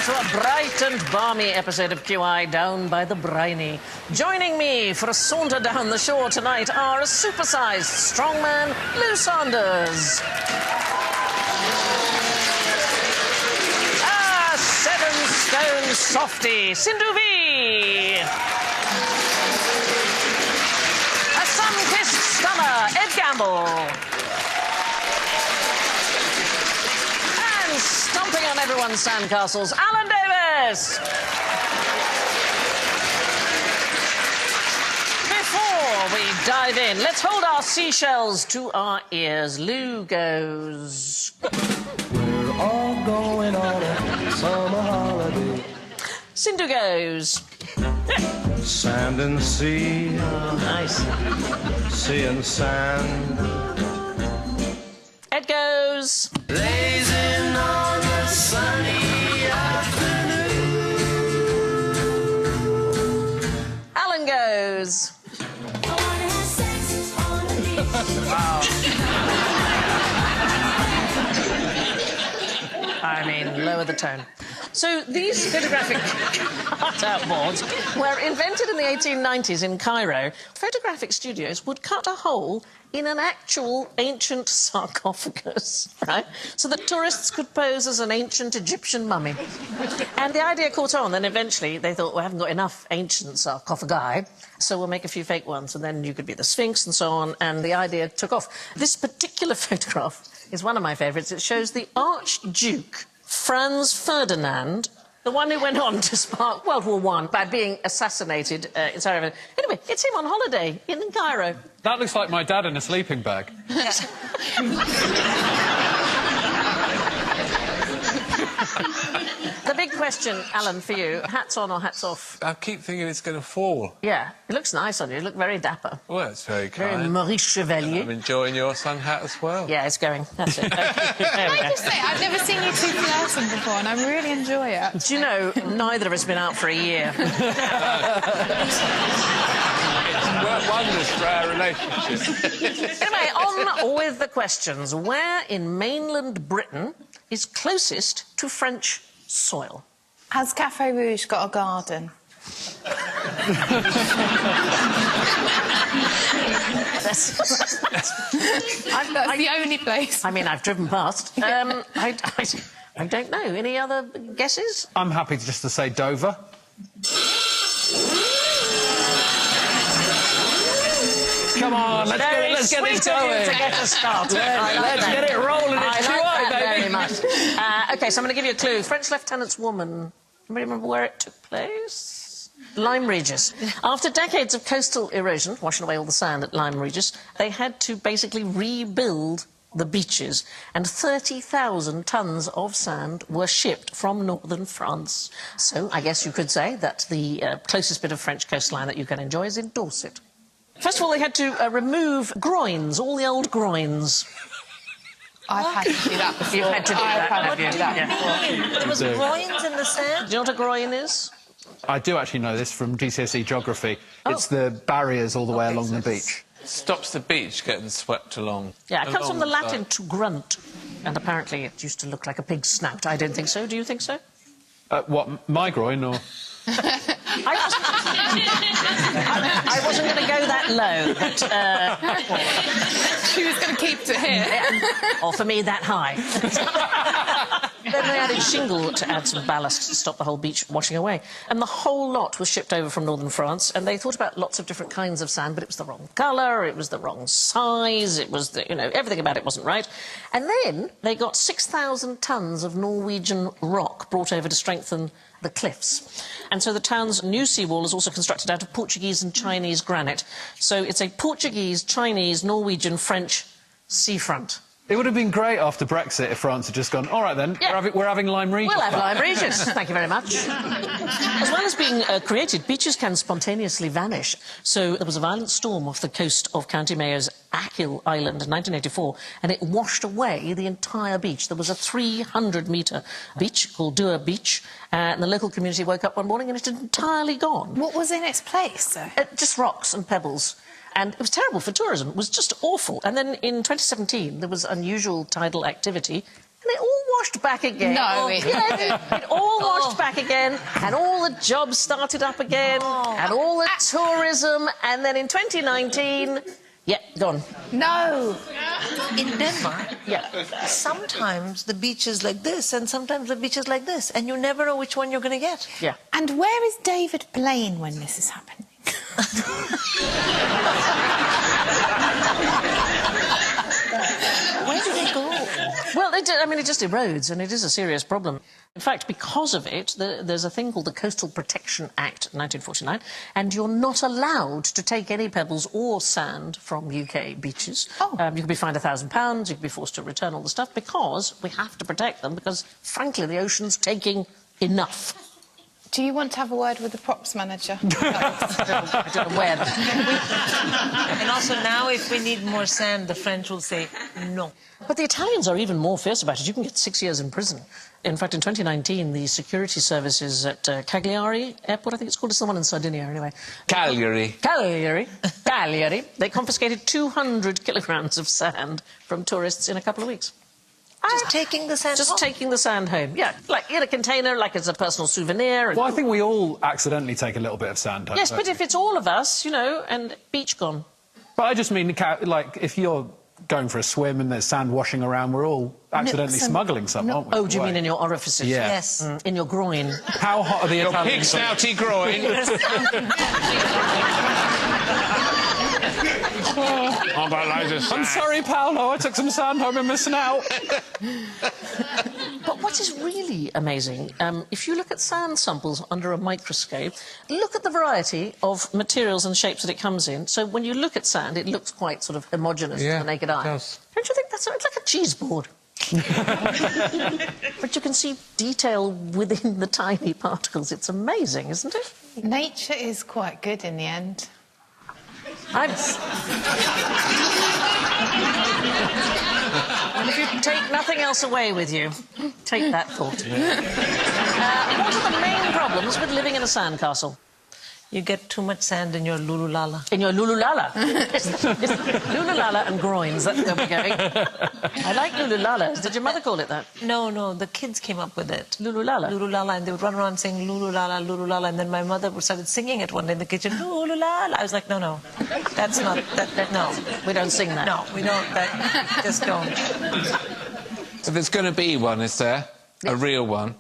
To a bright and balmy episode of QI Down by the Briny. Joining me for a saunter down the shore tonight are a supersized strongman, Lou Sanders. A 7-stone softie, Sindhu Vee. A sun-kissed stunner, Ed Gamble. Stomping on everyone's sandcastles, Alan Davis! Before we dive in, let's hold our seashells to our ears. Lou goes... We're all going on a summer holiday. Sindhu goes... Sand and sea. Oh, nice. Sea and sand. Ed goes... Blazing on a sunny afternoon. Alan goes... Wow. I mean, lower the tone. So these photographic cut-out boards were invented in the 1890s in Cairo. Photographic studios would cut a hole in an actual ancient sarcophagus, right? So that tourists could pose as an ancient Egyptian mummy. And the idea caught on, then eventually they thought, we haven't got enough ancient sarcophagi, so we'll make a few fake ones, and then you could be the Sphinx and so on, and the idea took off. This particular photograph is one of my favourites. It shows the Archduke Franz Ferdinand, the one who went on to spark World War I by being assassinated in Sarajevo. Anyway, it's him on holiday in Cairo. That looks like my dad in a sleeping bag. The big question, Alan, for you, hats on or hats off? I keep thinking it's going to fall. Yeah, it looks nice on you. You look very dapper. Well, it's very kind. Very Maurice Chevalier. I'm enjoying your sun hat as well. Yeah, it's going. That's it. Okay. Can I just say, I've never seen you two flirting before, and I really enjoy it. Do you know, neither of us have been out for a year. It's wonders for our relationship. Anyway, on with the questions. Where in mainland Britain is closest to French soil? Has Café Rouge got a garden? That's the only place. I mean, I've driven past. I don't know. Any other guesses? I'm happy just to say Dover. Come on, let's get this going. To get us started. Let's get it rolling. I It's like that baby. very much. OK, so I'm going to give you a clue. French Lieutenant's Woman. Anybody remember where it took place? Lyme Regis. After decades of coastal erosion, washing away all the sand at Lyme Regis, they had to basically rebuild the beaches, and 30,000 tons of sand were shipped from northern France. So I guess you could say that the closest bit of French coastline that you can enjoy is in Dorset. First of all, they had to remove groins, all the old groins. I've had to do that before. You've had to do that, have you? Yeah. There was groins in the sand? Do you know what a groin is? I do actually know this from GCSE geography. It's the barriers all the way along the beach. Stops the beach getting swept along. Yeah, it comes from the Latin alongside. to grunt, and apparently it used to look like a pig's snout. I don't think so. Do you think so? What, my groin or...? I wasn't going to go that low, but... She was going to keep to here. Or for me, that high. Then they added shingle to add some ballast to stop the whole beach washing away. And the whole lot was shipped over from northern France, and they thought about lots of different kinds of sand, but it was the wrong colour, it was the wrong size, it was the, everything about it wasn't right. And then they got 6,000 tons of Norwegian rock brought over to strengthen the cliffs. And so the town's new seawall is also constructed out of Portuguese and Chinese granite. So it's a Portuguese, Chinese, Norwegian, French seafront. It would have been great after Brexit if France had just gone, all right then, Yeah. we're having Lime Regis. We'll have back." Lime Regis. Thank you very much. As well as being created, beaches can spontaneously vanish. So there was a violent storm off the coast of County Mayo's Achill Island in 1984, and it washed away the entire beach. There was a 300-metre beach called Dua Beach, and the local community woke up one morning and it had entirely gone. What was in its place, though? Just rocks and pebbles. And it was terrible for tourism. It was just awful. And then in 2017, there was unusual tidal activity, and it all washed back again. No, it didn't. It all washed back again, and all the jobs started up again, and all the tourism, and then in 2019, yeah, gone. No. In Denmark, Yeah. sometimes the beach is like this and sometimes the beach is like this, and you never know which one you're going to get. Yeah. And where is David Blaine when this is happening? Where do they go? Well, it just erodes, and it is a serious problem. In fact, because of it, there's a thing called the Coastal Protection Act 1949, and you're not allowed to take any pebbles or sand from UK beaches. Oh. You could be fined £1,000, you could be forced to return all the stuff, because we have to protect them, because, frankly, the ocean's taking enough. Do you want to have a word with the props manager? I don't know where. And also now, if we need more sand, the French will say no. But the Italians are even more fierce about it. You can get 6 years in prison. In fact, in 2019, the security services at Cagliari Airport, I think it's called, it's the one in Sardinia anyway. Cagliari. Cagliari. They confiscated 200 kilograms of sand from tourists in a couple of weeks. Just taking the sand Just home. taking the sand home, yeah. Like in a container, like it's a personal souvenir. And... Well, I think we all accidentally take a little bit of sand home. Yes, don't but we? if it's all of us, you know, and beach gone. But I just mean, like, if you're going for a swim and there's sand washing around, we're all accidentally smuggling some, aren't we? Oh, do you Away. mean in your orifices? Yeah. Yes. In your groin. How hot are the Your pig Italians? snouty groin. I've got loads of I'm sand. sorry, Paolo, I took some sand home in my snout. But what is really amazing, if you look at sand samples under a microscope, look at the variety of materials and shapes that it comes in. So when you look at sand, it looks quite sort of homogeneous to the naked eye. it does. Don't you think that's it's like a cheese board? But you can see detail within the tiny particles. It's amazing, isn't it? Nature is quite good in the end. And if you take nothing else away with you, take that thought. What are the main problems with living in a sandcastle? You get too much sand in your lululala. In your lululala. It's lululala and groins, that's where we're going. I like lululalas. Did your mother call it that? No, the kids came up with it. Lululala? Lululala, and they would run around saying lululala, lululala, and then my mother started singing it one day in the kitchen, lululala. I was like, no, that's not, no. We don't sing that. No, we don't, just don't. So there's going to be one, is there? A real one?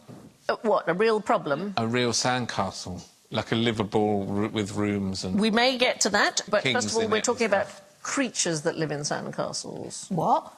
What, a real problem? A real sandcastle? Like a livable with rooms and... We may get to that, but Kings first of all, in we're it talking and about stuff. creatures that live in sandcastles. What?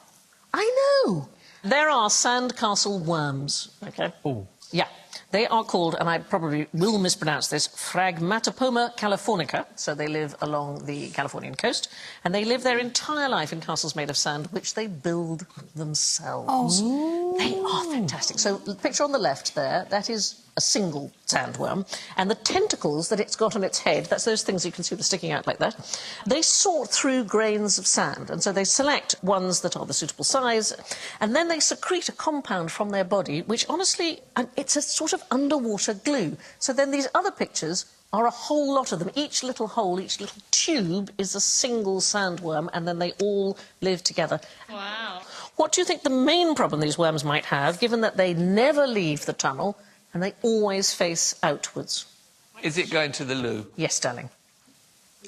I know. There are sandcastle worms, OK? Oh. Yeah. They are called, and I probably will mispronounce this, Phragmatopoma californica. So they live along the Californian coast, and they live their entire life in castles made of sand, which they build themselves. Oh. They are fantastic. So the picture on the left there, that is a single sandworm, and the tentacles that it's got on its head, that's those things you can see them sticking out like that, they sort through grains of sand, and so they select ones that are the suitable size, and then they secrete a compound from their body, which honestly, it's a sort of underwater glue. So then these other pictures are a whole lot of them. Each little hole, each little tube is a single sandworm, and then they all live together. Wow. What do you think the main problem these worms might have, given that they never leave the tunnel and they always face outwards? Is it going to the loo? Yes, darling.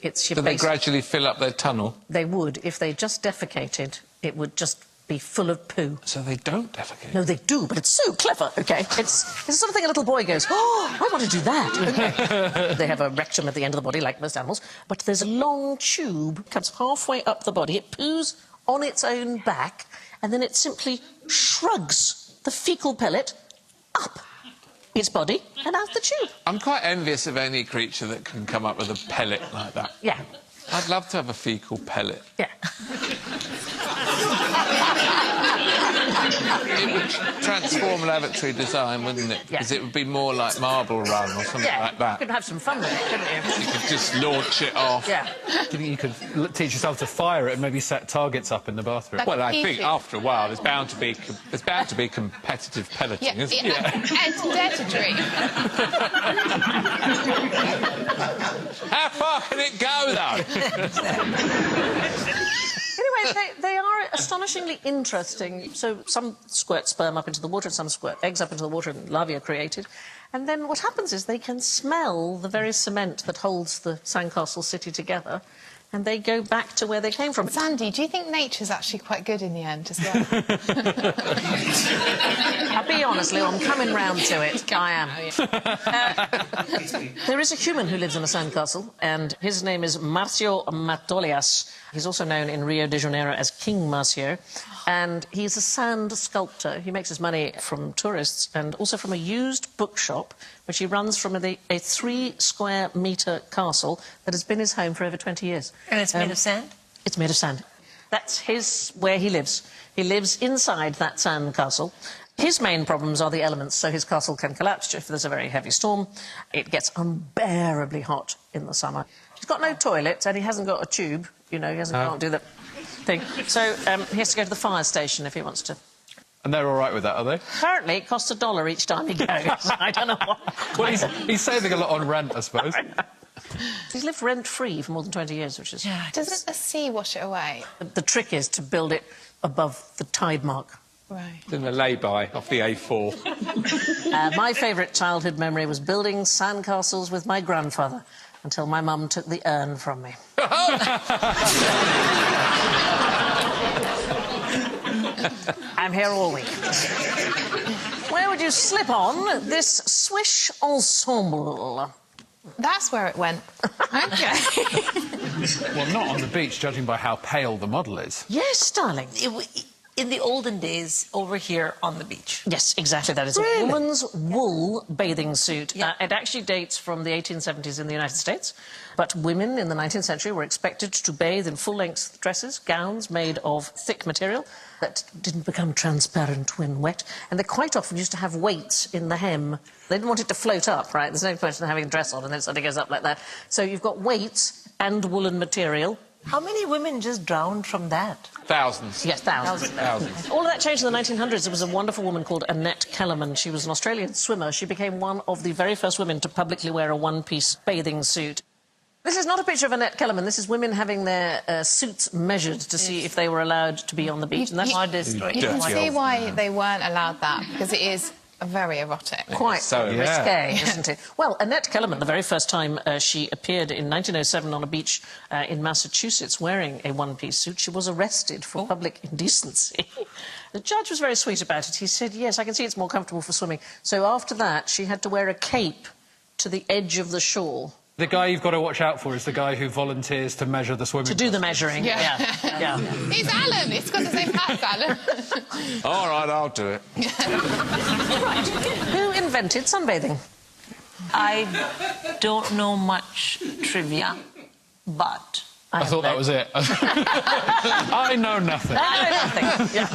It's your Do they base. gradually fill up their tunnel? They would. If they just defecated, it would just be full of poo. So they don't defecate? No, they do, but it's so clever, OK? It's the sort of thing a little boy goes, oh, I want to do that. OK. They have a rectum at the end of the body, like most animals, but there's a long tube, comes halfway up the body, it poos on its own back, and then it simply shrugs the faecal pellet up its body and out the tube. I'm quite envious of any creature that can come up with a pellet like that. Yeah. I'd love to have a faecal pellet. Yeah. it would transform lavatory design, wouldn't it? Because it would be more like Marble Run or something like that. You could have some fun with it, couldn't you? You could just launch it off. Yeah. Do you think you could teach yourself to fire it and maybe set targets up in the bathroom? Well, I think after a while there's bound to be competitive pelleting, isn't there? And dare to dream. How far can it go, though? Anyway, they are astonishingly interesting. So some squirt sperm up into the water and some squirt eggs up into the water and larvae are created. And then what happens is they can smell the very cement that holds the sandcastle city together, and they go back to where they came from. Sandy, do you think nature's actually quite good in the end as well? I'll be honest, Lou, I'm coming round to it. I am. There is a human who lives in a sandcastle, and his name is Marcio Matolias. He's also known in Rio de Janeiro as King Marcio, and he's a sand sculptor. He makes his money from tourists and also from a used bookshop, which he runs from a 3-square-metre castle that has been his home for over 20 years. And it's made of sand? It's made of sand. That's where he lives. He lives inside that sand castle. His main problems are the elements, so his castle can collapse if there's a very heavy storm. It gets unbearably hot in the summer. He's got no toilet, and he hasn't got a tube. You know, can't do that thing. So he has to go to the fire station if he wants to. And they're all right with that, are they? Apparently, it costs $1 each time he goes. I don't know what. Well, he's saving a lot on rent, I suppose. He's lived rent-free for more than 20 years, which is... Yeah. Doesn't the sea wash it away? The trick is to build it above the tide mark. Right. Then a lay-by off the A4. My favourite childhood memory was building sandcastles with my grandfather until my mum took the urn from me. I'm here all week. Where would you slip on this swish ensemble? That's where it went. OK. Well, not on the beach, judging by how pale the model is. Yes, darling. In the olden days, over here on the beach. Yes, exactly. That is a woman's wool bathing suit. Yeah. It actually dates from the 1870s in the United States. But women in the 19th century were expected to bathe in full-length dresses, gowns made of thick material that didn't become transparent when wet. And they quite often used to have weights in the hem. They didn't want it to float up, right? There's no point in having a dress on and then it suddenly goes up like that. So you've got weights and woolen material. How many women just drowned from that? Thousands. Yes, thousands. Thousands. All of that changed in the 1900s. There was a wonderful woman called Annette Kellerman. She was an Australian swimmer. She became one of the very first women to publicly wear a one-piece bathing suit. This is not a picture of Annette Kellerman. This is women having their suits measured to see if they were allowed to be on the beach. And that's You can see why they weren't allowed that, because it is very erotic. quite So, risque, isn't it? Well, Annette Kellerman, the very first time she appeared in 1907 on a beach in Massachusetts wearing a one-piece suit, she was arrested for public indecency. The judge was very sweet about it. He said, yes, I can see it's more comfortable for swimming. So after that, she had to wear a cape to the edge of the shore. The guy you've got to watch out for is the guy who volunteers to measure the swimming. To do the measuring, yeah. It's Alan. It's got the same path, Alan. All right, I'll do it. Right. Who invented sunbathing? I don't know much trivia, but... I thought that was it. I know nothing. I know nothing. Yeah.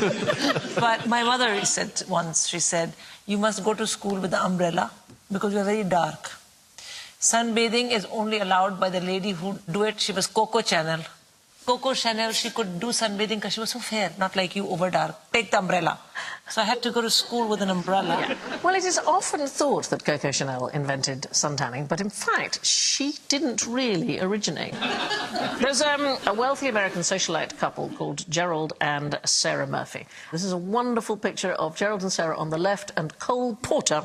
But my mother said once, she said, you must go to school with the umbrella because you're very dark. Sunbathing is only allowed by the lady who do it. She was Coco Chanel. Coco Chanel, she could do sunbathing because she was so fair, not like you, over dark. Take the umbrella. So I had to go to school with an umbrella. Yeah. Well, it is often thought that Coco Chanel invented suntanning, but in fact, she didn't really originate. There's a wealthy American socialite couple called Gerald and Sarah Murphy. This is a wonderful picture of Gerald and Sarah on the left and Cole Porter,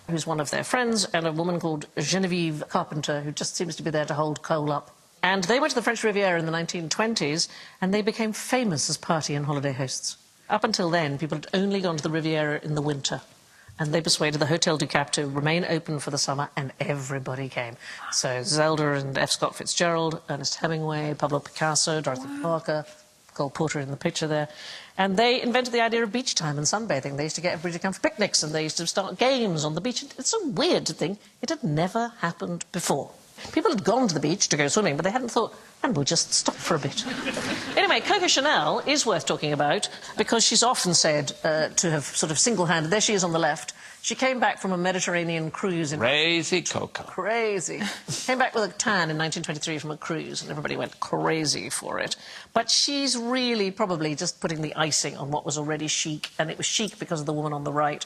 who's one of their friends, and a woman called Genevieve Carpenter, who just seems to be there to hold Cole up. And they went to the French Riviera in the 1920s, and they became famous as party and holiday hosts. Up until then, people had only gone to the Riviera in the winter, and they persuaded the Hotel du Cap to remain open for the summer, and everybody came. So Zelda and F. Scott Fitzgerald, Ernest Hemingway, Pablo Picasso, Dorothy Parker, Cole Porter in the picture there. And they invented the idea of beach time and sunbathing. They used to get everybody to come for picnics, and they used to start games on the beach. It's so weird to think it had never happened before. People had gone to the beach to go swimming, but they hadn't thought, And we'll just stop for a bit. Anyway, Coco Chanel is worth talking about because she's often said to have sort of single-handed... There she is on the left. She came back from a Mediterranean cruise in... Crazy Coco. Crazy. Came back with a tan in 1923 from a cruise, and everybody went crazy for it. But she's really probably just putting the icing on what was already chic, and it was chic because of the woman on the right.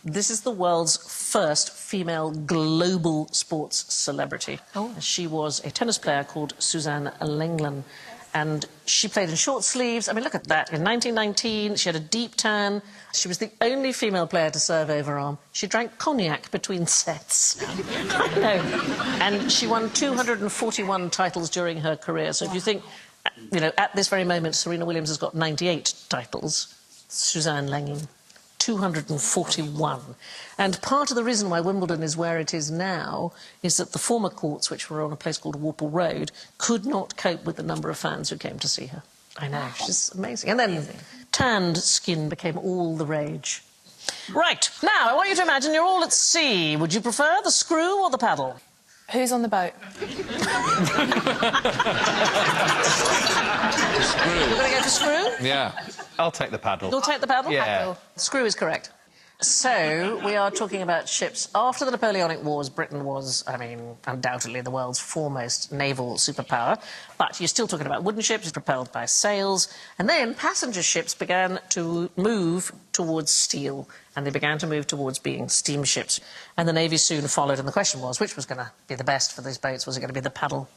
This is the world's first female global sports celebrity. Oh. She was a tennis player called Suzanne Lenglen, and she played in short sleeves. I mean, look at that. In 1919, she had a deep tan. She was the only female player to serve overarm. She drank cognac between sets. I know. And she won 241 titles during her career. So if you think, you know, at this very moment, Serena Williams has got 98 titles. Suzanne Lenglen, 241. And part of the reason why Wimbledon is where it is now is that the former courts, which were on a place called Warple Road, could not cope with the number of fans who came to see her. I know, she's amazing. And then tanned skin became all the rage. Right, now, I want you to imagine you're all at sea. Would you prefer the screw or the paddle? Who's on the boat? Screw. You're going to go for screw? Yeah. I'll take the paddle. You'll take the paddle? Yeah. Paddle. Screw is correct. So, we are talking about ships. After the Napoleonic Wars, Britain was, I mean, undoubtedly the world's foremost naval superpower. But you're still talking about wooden ships propelled by sails. And then passenger ships began to move towards steel. And they began to move towards being steamships. And the Navy soon followed. And the question was, which was going to be the best for these boats? Was it going to be the paddle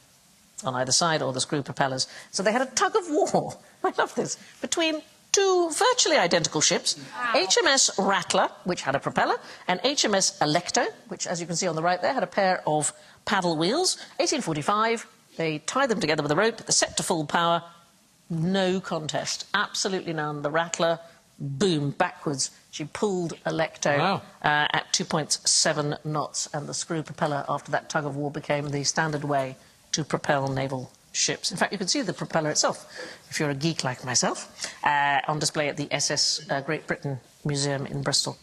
on either side or the screw propellers? So they had a tug of war. I love this. Between two virtually identical ships, HMS Rattler, which had a propeller, and HMS Alecto, which, as you can see on the right there, had a pair of paddle wheels. 1845, they tied them together with a rope, they're set to full power. No contest, absolutely none. The Rattler, boom, backwards. She pulled Alecto at 2.7 knots, and the screw propeller, after that tug of war, became the standard way to propel naval ships. In fact, you can see the propeller itself, if you're a geek like myself, on display at the SS Great Britain Museum in Bristol.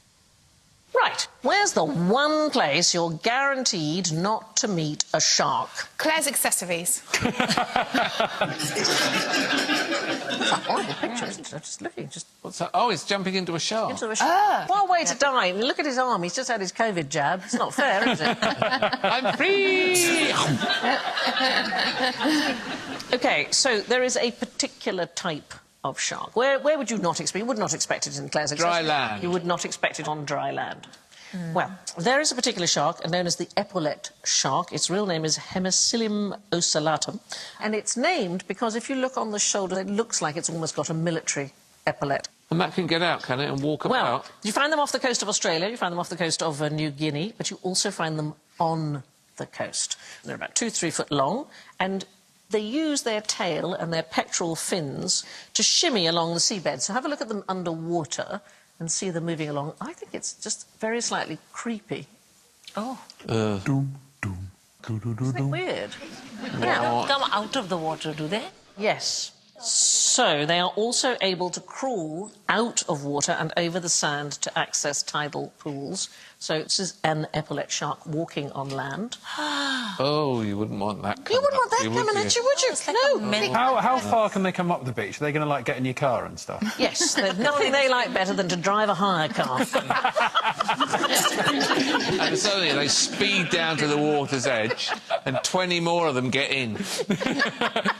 Right, where's the one place you're guaranteed not to meet a shark? Claire's Accessories. Horrible picture, isn't it? I'm just looking, just... What's that? Oh, it's jumping into a shark. Into a shark. What a way to die. I mean, look at his arm. He's just had his COVID jab. It's not fair, is it? I'm free! OK, so there is a particular type of shark. Where would you not expect? You would not expect it in Claire's Accessories. Dry land. You would not expect it on dry land. Well, there is a particular shark known as the epaulet shark. Its real name is Hemicillium ocellatum. And it's named because if you look on the shoulder, it looks like it's almost got a military epaulette. And that can get out, can it, and walk Well, about? you find them off the coast of Australia, you find them off the coast of New Guinea, but you also find them on the coast. They're about 2-3 foot long, and they use their tail and their pectoral fins to shimmy along the seabed. So have a look at them underwater and see them moving along. I think it's just very slightly creepy. Oh. Doom, doom. Isn't it weird? They don't come out of the water, do they? Yes. So they are also able to crawl out of water and over the sand to access tidal pools. So this is an epaulet shark walking on land. Oh, you wouldn't want that coming You wouldn't want that up, coming at you, would you? No. How far can they come up the beach? Are they going to, like, get in your car and stuff? Yes, there's nothing they like better than to drive a hire car. And suddenly they speed down to the water's edge and 20 more of them get in.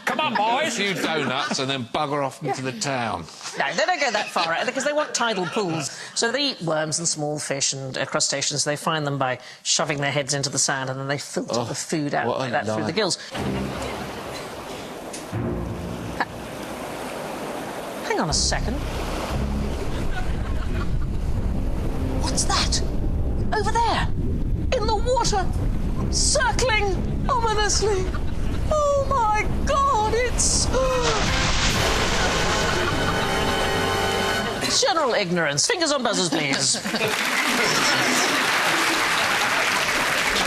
Come on, A boys! few donuts and then bugger off into the town. No, they don't go that far out because they want tidal pools. So they eat worms and small fish and crustaceans. They find them by shoving their heads into the sand and then they filter the food out like that through the gills. Hang on a second. What's that? Over there, in the water, circling ominously. Oh, my God, it's... General ignorance. Fingers on buzzers, please. I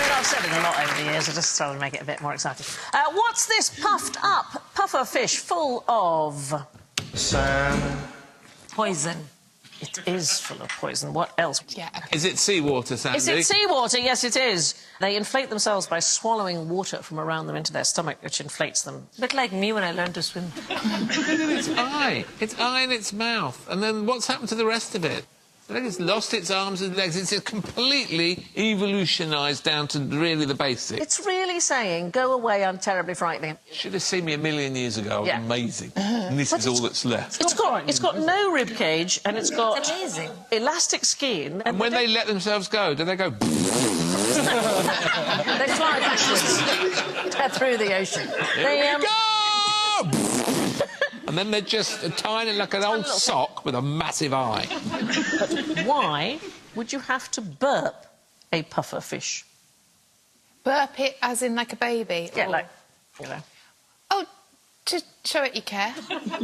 mean, I've said it a lot over the years. I just try to make it a bit more exciting. What's this puffed up puffer fish full of? Sand. Poison. It is full of poison. What else? Yeah, okay. Is it seawater, Sandy? Is it seawater? Yes, it is. They inflate themselves by swallowing water from around them into their stomach, which inflates them. A bit like me when I learned to swim. Its eye. Its eye and its mouth. And then what's happened to the rest of it? I think it's lost its arms and legs. It's completely evolutionised down to really the basics. It's really saying, go away, I'm terribly frightening. Should have seen me a million years ago. Yeah. Amazing. And this is all that's left. It's got no rib cage and it's got It's amazing. elastic skin. And when they let themselves go, do they go... They fly backwards through the ocean. They, Go! And then they're just a tiny, like an old sock with a massive eye. But why would you have to burp a puffer fish? Burp it as in like a baby? Yeah, or... like, you know. Oh, to show it you care.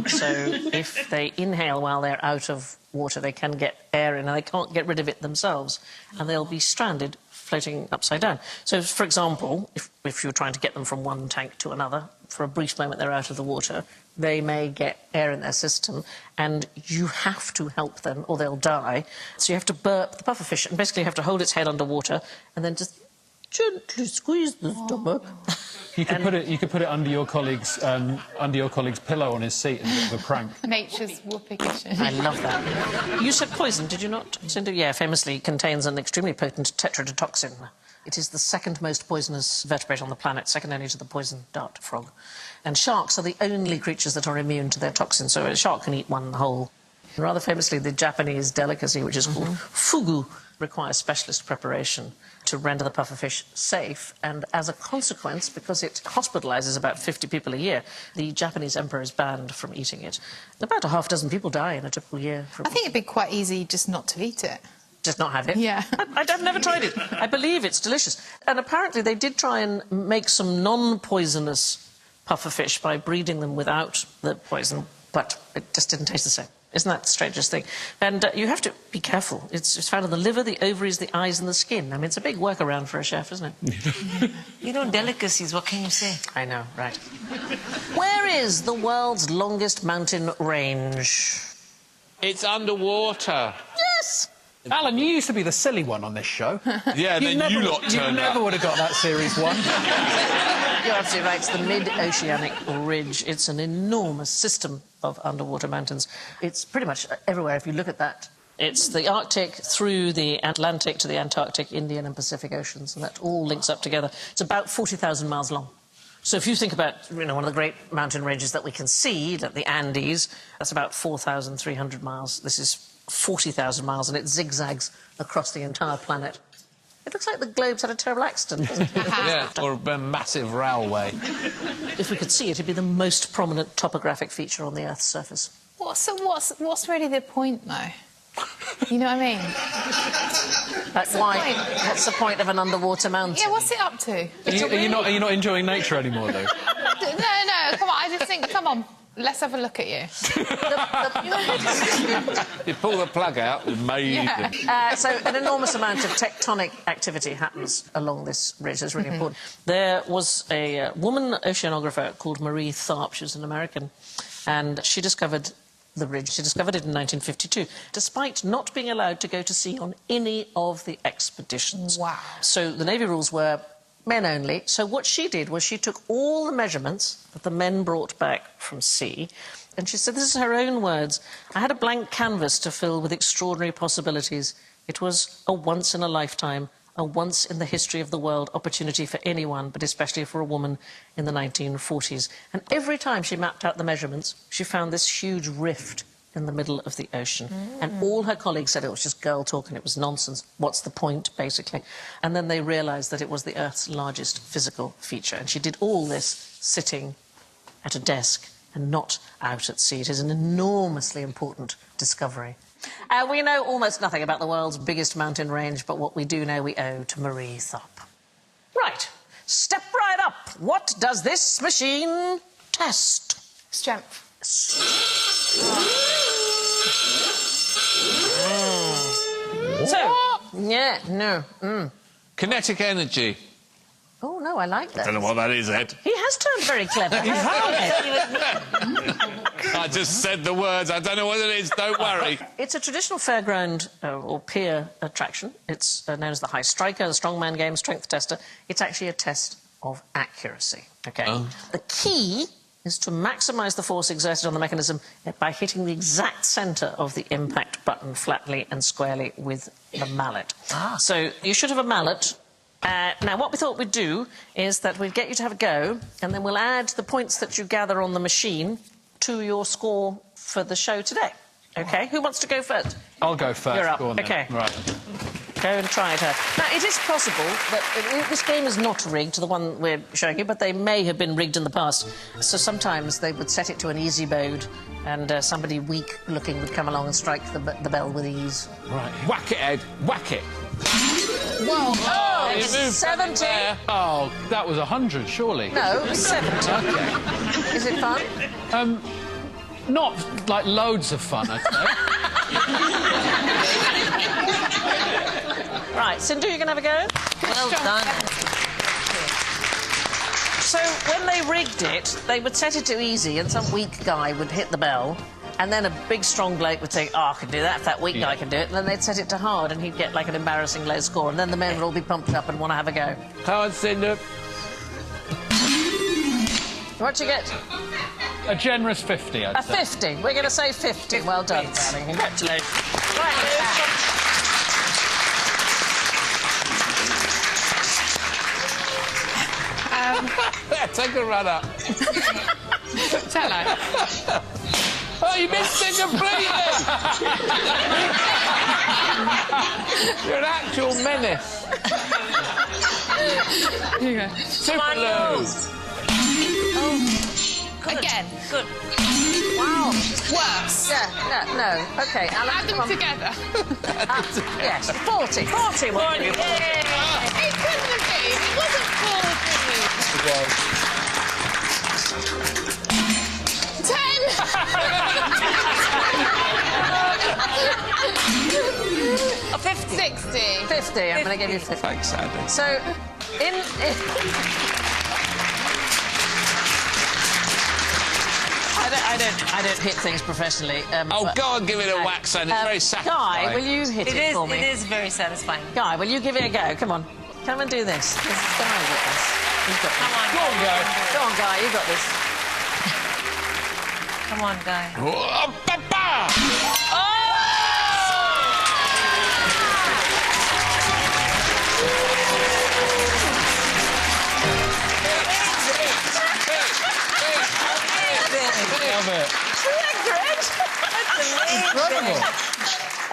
So if they inhale while they're out of water, they can get air in and they can't get rid of it themselves, and they'll be stranded floating upside down. So, for example, if you're trying to get them from one tank to another, for a brief moment they're out of the water, they may get air in their system, and you have to help them or they'll die. So you have to burp the pufferfish, and basically you have to hold its head underwater and then just gently squeeze the stomach. You could put it under your colleague's pillow on his seat as a bit of a prank. Nature's whoopee cushion. I love that. You said poison, did you not, Sindhu? Yeah, famously contains an extremely potent tetrodotoxin. It is the second most poisonous vertebrate on the planet, second only to the poison dart frog. And sharks are the only creatures that are immune to their toxin, so a shark can eat one whole. And rather famously, the Japanese delicacy, which is called fugu, requires specialist preparation to render the pufferfish safe, and as a consequence, because it hospitalises about 50 people a year, the Japanese emperor is banned from eating it. About a half dozen people die in a typical year. I think it'd be quite easy just not to eat it. Just not have it? Yeah. I've never tried it. I believe it's delicious. And apparently they did try and make some non-poisonous pufferfish by breeding them without the poison, but it just didn't taste the same. Isn't that the strangest thing? And you have to be careful. It's found in the liver, the ovaries, the eyes and the skin. I mean, it's a big workaround for a chef, isn't it? You know, delicacies, what can you say? I know, right. Where is the world's longest mountain range? It's underwater. Yes! Alan, you used to be the silly one on this show. Yeah, and then you lot You turned never up. would have got that series one. You're absolutely right. It's the mid-Oceanic Ridge. It's an enormous system of underwater mountains. It's pretty much everywhere if you look at that. It's the Arctic through the Atlantic to the Antarctic, Indian and Pacific Oceans, and that all links up together. It's about 40,000 miles long. So if you think about, you know, one of the great mountain ranges that we can see, like the Andes, that's about 4,300 miles. This is 40,000 miles, and it zigzags across the entire planet. It looks like the globe's had a terrible accident, doesn't it? Yeah, or a massive railway. If we could see it, it'd be the most prominent topographic feature on the Earth's surface. What's really the point, though? You know what I mean? That's point? What's the point of an underwater mountain? Yeah, what's it up to? Are you not enjoying nature anymore, though? No, come on, I just think, come on, let's have a look at you. You pull the plug out, amazing. Yeah. So an enormous amount of tectonic activity happens along this ridge. It's really important. There was a woman oceanographer called Marie Tharp. She was an American, and she discovered the ridge. She discovered it in 1952, despite not being allowed to go to sea on any of the expeditions. Wow. So the Navy rules were men only. So what she did was she took all the measurements that the men brought back from sea, and she said, this is her own words, I had a blank canvas to fill with extraordinary possibilities. It was a once-in-a-lifetime, a once-in-the-history-of-the-world opportunity for anyone, but especially for a woman in the 1940s. And every time she mapped out the measurements, she found this huge rift in the middle of the ocean. And all her colleagues said it was just girl talk and it was nonsense. What's the point, basically? And then they realised that it was the Earth's largest physical feature. And she did all this sitting at a desk and not out at sea. It is an enormously important discovery. We know almost nothing about the world's biggest mountain range, but what we do know we owe to Marie Tharp. Right, step right up. What does this machine test? Strength. So, yeah, no. Kinetic energy. Oh, no, I like that. Don't know what that is, Ed. He has turned very clever. I I just said the words. I don't know what it is. Don't worry. It's a traditional fairground or pier attraction. It's known as the high striker, the strongman game, strength tester. It's actually a test of accuracy, OK? Oh. The key is to maximise the force exerted on the mechanism by hitting the exact centre of the impact button flatly and squarely with the mallet. So you should have a mallet. Now, what we thought we'd do is that we'd get you to have a go, and then we'll add the points that you gather on the machine to your score for the show today. OK? Who wants to go first? I'll go first. You're up. Go on, then. OK. Right. Go and try it out. Now, it is possible that this game is not rigged, the one we're showing you, but they may have been rigged in the past. So sometimes they would set it to an easy mode, and somebody weak-looking would come along and strike the bell with ease. Right. Whack it, Ed. Whack it. Whoa! Oh, you it's moved 70. there. Oh, that was 100, surely. No, 70. OK. Is it fun? Not, like, loads of fun, I'd say. Right, Sindhu, you can have a go? Well done. So, when they rigged it, they would set it to easy, and some weak guy would hit the bell, and then a big, strong bloke would think, oh, I can do that, if that weak guy can do it, and then they'd set it to hard, and he'd get, like, an embarrassing low score, and then the men would all be pumped up and want to have a go. Hard, Sindhu. What'd you get? A generous 50, I'd say. 50. We're going to say 50. Well done, darling. Congratulations. Right, Take a run up. Tell her. Oh, you missed it completely! You're an actual menace. Here you go. Super low. Good. Again. Good. Wow. Worse. Yeah, no. OK, Alan, Add them come on. together. Yes, 40. 40 will do. It couldn't have been. It wasn't 40. 10. 50. 60. 50. I'm going to give you 50. Thanks, Sandy. So, I don't hit things professionally. Oh, but- go on, give it a whack, Sandy. It's very satisfying. Guy, will you hit it for me? It is very satisfying. Guy, will you give it a go? Come on. Come and do this. This is Guy with this. You've got Come this. on. Go on, Guy. Go on, Guy, you got this. Come on, Guy. Oh, ba-ba! Love it. Incredible.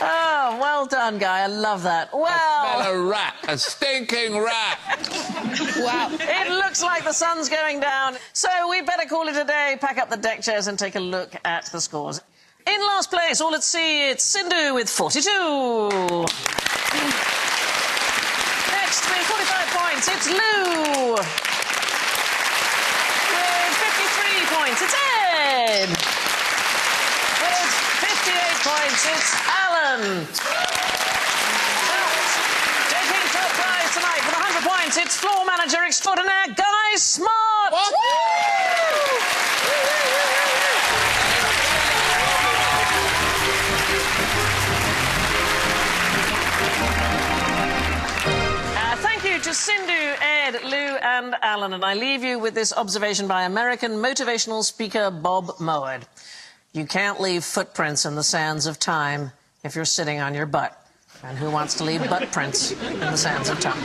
Oh, well done, Guy. I love that. Well, Smell a rat. A stinking rat. Wow. it looks like the sun's going down. So we better call it a day, pack up the deck chairs and take a look at the scores. In last place, all at sea, it's Sindhu with 42. Next, with 45 points, it's Lou. With 53 points, it's Ed. With 58 points, it's Alan. Taking top prize tonight with 100 points, it's floor manager extraordinaire Guy Smart. What? Thank you to Sindhu, Ed, Lou and Alan, and I leave you with this observation by American motivational speaker Bob Mowat. You can't leave footprints in the sands of time if you're sitting on your butt. And who wants to leave butt prints in the sands of time?